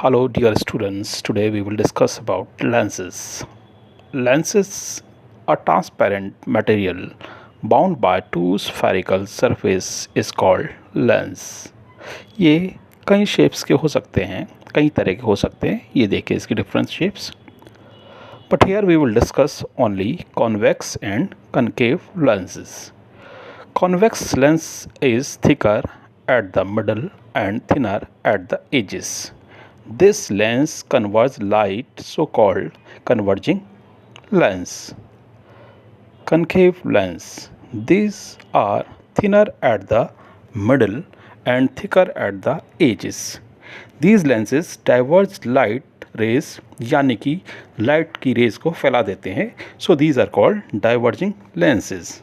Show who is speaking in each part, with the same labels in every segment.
Speaker 1: Hello, dear students. Today we will discuss about lenses. Lenses are transparent material bound by two spherical surface is called lens. ये कई shapes के हो सकते हैं, कई तरह के हो सकते हैं. ये देखिए इसकी different shapes. But here we will discuss only convex and concave lenses. Convex lens is thicker at the middle and thinner at the edges. This lens converges light, so-called converging lens. Concave lens. These are thinner at the middle and thicker at the edges. These lenses diverge light rays यानी कि light की raise को फैला देते हैं. So these are called diverging lenses.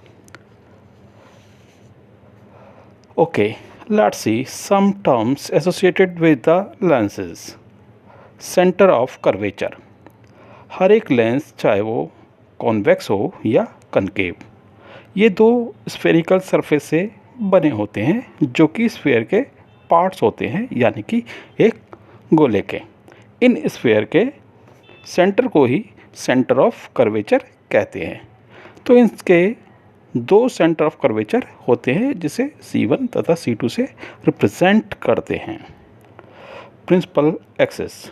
Speaker 1: Okay, let's see some terms associated with the lenses. Centre of curvature. हर एक lens चाहे वो कॉन्वेक्स हो या कनकेव, ये दो स्फेरिकल सरफेस से बने होते हैं जो कि स्फेयर के पार्ट्स होते हैं यानी कि एक गोले के. इन स्फेयर के सेंटर को ही सेंटर ऑफ कर्वेचर कहते हैं. तो इनके दो सेंटर ऑफ कर्वेचर होते हैं जिसे C1 तथा C2 से रिप्रेजेंट करते हैं. Principal axis.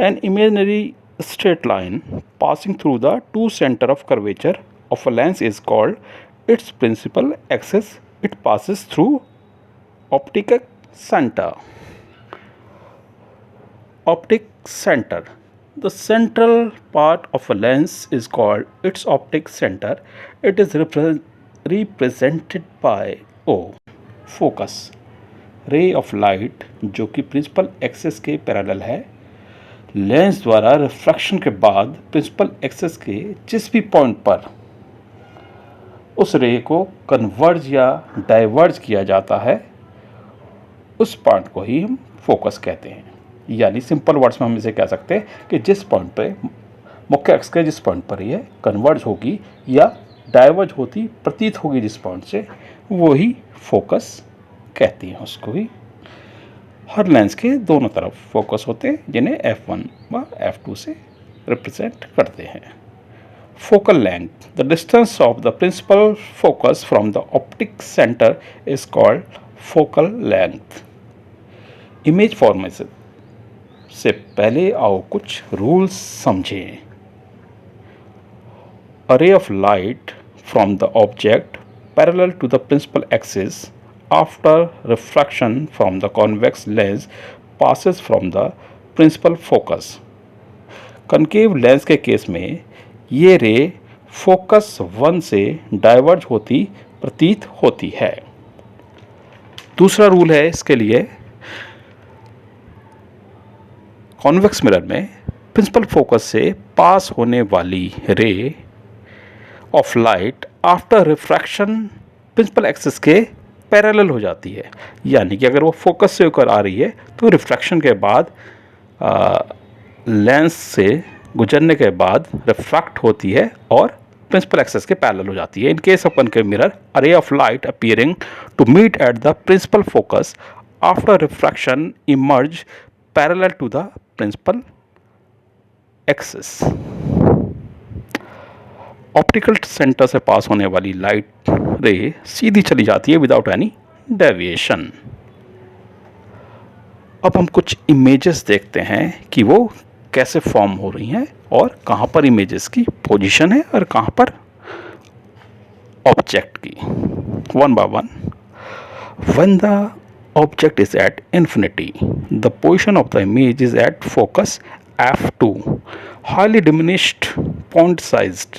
Speaker 1: An imaginary straight line passing through the two center of curvature of a lens is called its principal axis. It passes through optic center. Optic center. The central part of a lens is called its optic center. It is represented by O. Focus. रे of light जो कि principal axis के parallel है, lens द्वारा refraction के बाद principal axis के जिस भी पॉइंट पर उस रे को कन्वर्ज या डाइवर्ज किया जाता है उस पॉइंट को ही हम फोकस कहते हैं. यानी सिंपल वर्ड्स में हम इसे कह सकते हैं कि जिस पॉइंट पे मुख्य एक्स के जिस पॉइंट पर ये कन्वर्ज होगी या डाइवर्ज होती प्रतीत होगी जिस पॉइंट से, वो ही फोकस कहती हैं उसको ही. हर लेंस के दोनों तरफ फोकस होते हैं जिन्हें F1 व F2 से रिप्रेजेंट करते हैं. Focal length. The distance of the principal focus from the optic centre is called focal length. Image formation से पहले आओ कुछ रूल्स समझें. A ray of light from the object parallel to the principal axis after refraction from the convex lens passes from the principal focus. Concave lens के case में ये रे focus 1 से डाइवर्ज होती प्रतीत होती है. दूसरा रूल है इसके लिए, कॉन्वेक्स मिरर में प्रिंसिपल फोकस से पास होने वाली ray of light after refraction principal axis के पैरेलल हो जाती है. यानी कि अगर वो फोकस से होकर आ रही है तो रिफ्रैक्शन के बाद लेंस से गुजरने के बाद रिफ्रैक्ट होती है और प्रिंसिपल एक्सिस के पैरेलल हो जाती है. In case of concave mirror, a ray of light appearing to meet at the principal focus after refraction emerge parallel to the principal axis. Optical centre से पास होने वाली लाइट रे सीधी चली जाती है विदाउट एनी डेविएशन. अब हम कुछ इमेजेस देखते हैं कि वो कैसे फॉर्म हो रही हैं और कहाँ पर इमेजेस की पोजीशन है और कहाँ पर ऑब्जेक्ट की. One by one. When the object is at infinity, the position of the image is at focus F2, highly diminished, point sized,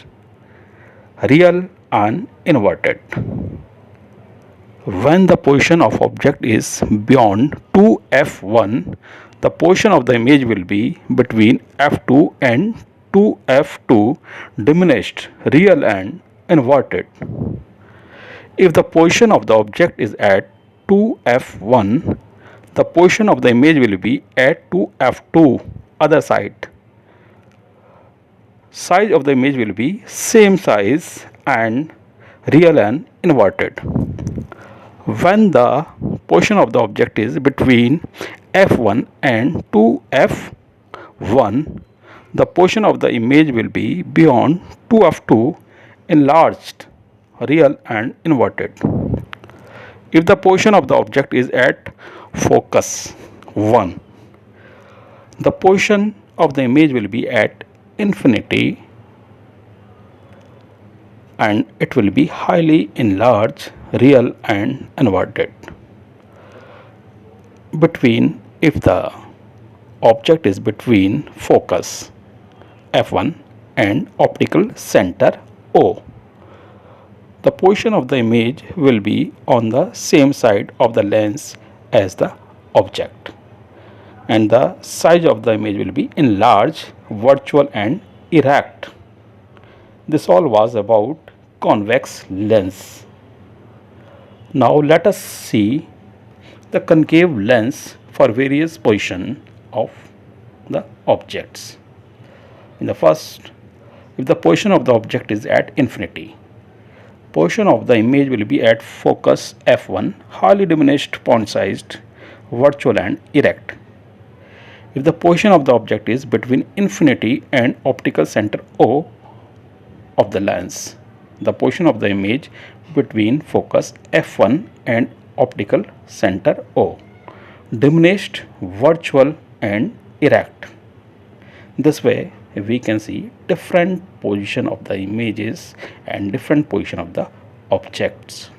Speaker 1: real and inverted. When the position of object is beyond 2F1, the position of the image will be between F2 and 2F2, diminished, real and inverted. If the position of the object is at 2F1, the position of the image will be at 2F2, other side. Size of the image will be same size and real and inverted. When the position of the object is between f1 and 2f1, the position of the image will be beyond 2f2, enlarged, real and inverted. If the position of the object is at focus 1, the position of the image will be at infinity and it will be highly enlarged, real and inverted. Between, if the object is between focus f1 and optical center O, the position of the image will be on the same side of the lens as the object, and the size of the image will be enlarged, virtual and erect. This all was about convex lens. Now let us see the concave lens for various position of the objects. In the first, if the position of the object is at infinity, position of the image will be at focus f1, highly diminished, point sized, virtual and erect. If the position of the object is between infinity and optical center O of the lens, the position of the image between focus f1 and optical center O, diminished, virtual and erect. This way we can see different position of the images and different position of the objects.